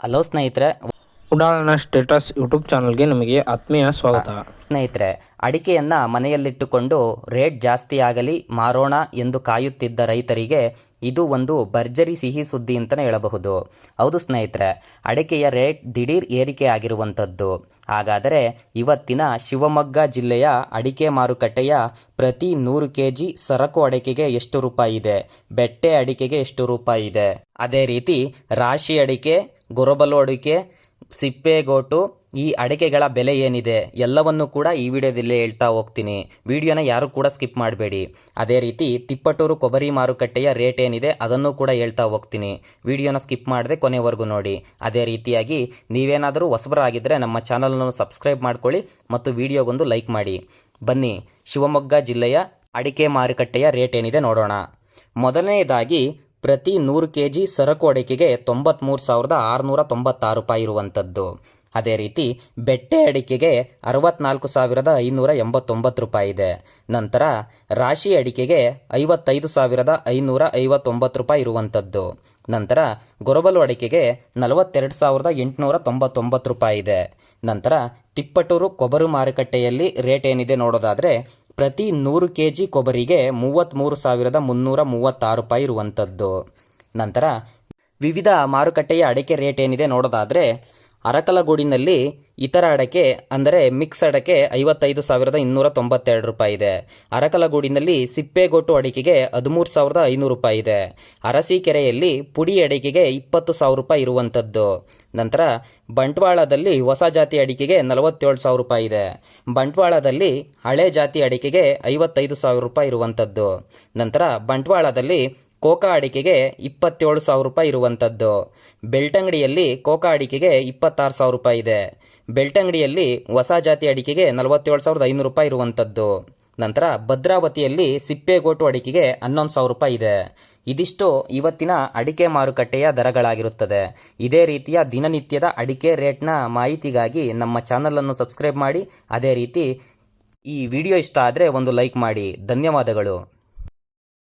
Hello ಸ್ನೇಹಿತರೆ, ಉಡಾಳನ status YouTube ಚಾನಲ್ಗೆ ನಿಮಗೆ ಆತ್ಮೀಯ ಸ್ವಾಗತ. ಸ್ನೇಹಿತರೆ, ಅಡಿಕೆಯನ್ನು ಮನೆಯಲ್ಲಿಟ್ಟುಕೊಂಡು ರೇಟ್ ಜಾಸ್ತಿ ಆಗಲಿ ಮಾರೋಣ ಎಂದು ಕಾಯುತ್ತಿದ್ದ ರೈತರಿಗೆ ಇದು ಒಂದು ಭರ್ಜರಿ ಸಿಹಿ ಸುದ್ದಿ ಅಂತಲೇ ಹೇಳಬಹುದು. ಹೌದು ಸ್ನೇಹಿತರೆ, ಅಡಿಕೆಯ ರೇಟ್ ದಿಢೀರ್ ಏರಿಕೆ ಆಗಿರುವಂಥದ್ದು. ಹಾಗಾದರೆ ಇವತ್ತಿನ ಶಿವಮೊಗ್ಗ ಜಿಲ್ಲೆಯ ಅಡಿಕೆ ಮಾರುಕಟ್ಟೆಯ ಪ್ರತಿ 100 kg ಸರಕು ಅಡಿಕೆಗೆ ಎಷ್ಟು ರೂಪಾಯಿ ಇದೆ, ಬೆಟ್ಟೆ ಅಡಿಕೆಗೆ ಎಷ್ಟು ರೂಪಾಯಿ ಇದೆ, ಅದೇ ರೀತಿ ರಾಶಿ ಅಡಿಕೆ, ಗೊರಬಲು ಅಡಿಕೆ, ಸಿಪ್ಪೆಗೋಟು ಈ ಅಡಿಕೆಗಳ ಬೆಲೆ ಏನಿದೆ ಎಲ್ಲವನ್ನು ಕೂಡ ಈ ವಿಡಿಯೋದಲ್ಲಿ ಹೇಳ್ತಾ ಹೋಗ್ತೀನಿ. ವಿಡಿಯೋನ ಯಾರು ಕೂಡ ಸ್ಕಿಪ್ ಮಾಡಬೇಡಿ. ಅದೇ ರೀತಿ ತಿಪ್ಪಟೂರು ಕೊಬ್ಬರಿ ಮಾರುಕಟ್ಟೆಯ ರೇಟ್ ಏನಿದೆ ಅದನ್ನು ಕೂಡ ಹೇಳ್ತಾ ಹೋಗ್ತೀನಿ. ವಿಡಿಯೋನ ಸ್ಕಿಪ್ ಮಾಡದೆ ಕೊನೆವರೆಗೂ ನೋಡಿ. ಅದೇ ರೀತಿಯಾಗಿ ನೀವೇನಾದರೂ ಹೊಸಬರಾಗಿದ್ದರೆ ನಮ್ಮ ಚಾನಲನ್ನು ಸಬ್ಸ್ಕ್ರೈಬ್ ಮಾಡ್ಕೊಳ್ಳಿ ಮತ್ತು ವಿಡಿಯೋಗೊಂದು ಲೈಕ್ ಮಾಡಿ. ಬನ್ನಿ ಶಿವಮೊಗ್ಗ ಜಿಲ್ಲೆಯ ಅಡಿಕೆ ಮಾರುಕಟ್ಟೆಯ ರೇಟ್ ಏನಿದೆ ನೋಡೋಣ. ಮೊದಲನೆಯದಾಗಿ ಪ್ರತಿ 100 kg ಸರಕು ಅಡಿಕೆಗೆ 93,696 ರೂಪಾಯಿ ಇರುವಂಥದ್ದು. ಅದೇ ರೀತಿ ಬೆಟ್ಟೆ ಅಡಿಕೆಗೆ 64,589 ರೂಪಾಯಿ ಇದೆ. ನಂತರ ರಾಶಿ ಅಡಿಕೆಗೆ 55,559 ರೂಪಾಯಿ ಇರುವಂಥದ್ದು. ನಂತರ ಗೊರಬಲು ಅಡಿಕೆಗೆ 42,899 ರೂಪಾಯಿ ಇದೆ. ನಂತರ ತಿಪ್ಪಟೂರು ಕೊಬ್ಬರಿ ಮಾರುಕಟ್ಟೆಯಲ್ಲಿ ರೇಟ್ ಏನಿದೆ ನೋಡೋದಾದರೆ ಪ್ರತಿ 100 kg ಕೊಬ್ಬರಿಗೆ 33,336 ರೂಪಾಯಿ ಇರುವಂಥದ್ದು. ನಂತರ ವಿವಿಧ ಮಾರುಕಟ್ಟೆಯ ಅಡಿಕೆ ರೇಟ್ ಏನಿದೆ ನೋಡೋದಾದರೆ ಅರಕಲಗೂಡಿನಲ್ಲಿ ಇತರ ಅಡಕೆ ಅಂದರೆ ಮಿಕ್ಸ್ ಅಡಕೆ 55,292 ರೂಪಾಯಿ ಇದೆ. ಅರಕಲಗೂಡಿನಲ್ಲಿ ಸಿಪ್ಪೆಗೋಟು ಅಡಿಕೆಗೆ 13,500 ರೂಪಾಯಿ ಇದೆ. ಅರಸೀಕೆರೆಯಲ್ಲಿ ಪುಡಿ ಅಡಿಕೆಗೆ 20,000 ರೂಪಾಯಿ ಇರುವಂಥದ್ದು. ನಂತರ ಬಂಟ್ವಾಳದಲ್ಲಿ ಹೊಸ ಜಾತಿ ಅಡಿಕೆಗೆ 47,000 ರೂಪಾಯಿ ಇದೆ. ಬಂಟ್ವಾಳದಲ್ಲಿ ಹಳೆ ಜಾತಿ ಅಡಿಕೆಗೆ 55,000 ರೂಪಾಯಿ ಇರುವಂಥದ್ದು. ನಂತರ ಬಂಟ್ವಾಳದಲ್ಲಿ ಕೋಕಾ ಅಡಿಕೆಗೆ 27,000 ರೂಪಾಯಿ ಇರುವಂಥದ್ದು. ಬೆಳ್ತಂಗಡಿಯಲ್ಲಿ ಕೋಕಾ ಅಡಿಕೆಗೆ 26,000 ರೂಪಾಯಿ ಇದೆ. ಬೆಳ್ತಂಗಡಿಯಲ್ಲಿ ಹೊಸ ಜಾತಿ ಅಡಿಕೆಗೆ 47,500 ರೂಪಾಯಿ ಇರುವಂಥದ್ದು. ನಂತರ ಭದ್ರಾವತಿಯಲ್ಲಿ ಸಿಪ್ಪೆಗೋಟು ಅಡಿಕೆಗೆ 11,000 ರೂಪಾಯಿ ಇದೆ. ಇದಿಷ್ಟು ಇವತ್ತಿನ ಅಡಿಕೆ ಮಾರುಕಟ್ಟೆಯ ದರಗಳಾಗಿರುತ್ತದೆ. ಇದೇ ರೀತಿಯ ದಿನನಿತ್ಯದ ಅಡಿಕೆ ರೇಟ್ನ ಮಾಹಿತಿಗಾಗಿ ನಮ್ಮ ಚಾನಲನ್ನು ಸಬ್ಸ್ಕ್ರೈಬ್ ಮಾಡಿ. ಅದೇ ರೀತಿ ಈ ವಿಡಿಯೋ ಇಷ್ಟ ಆದರೆ ಒಂದು ಲೈಕ್ ಮಾಡಿ. ಧನ್ಯವಾದಗಳು.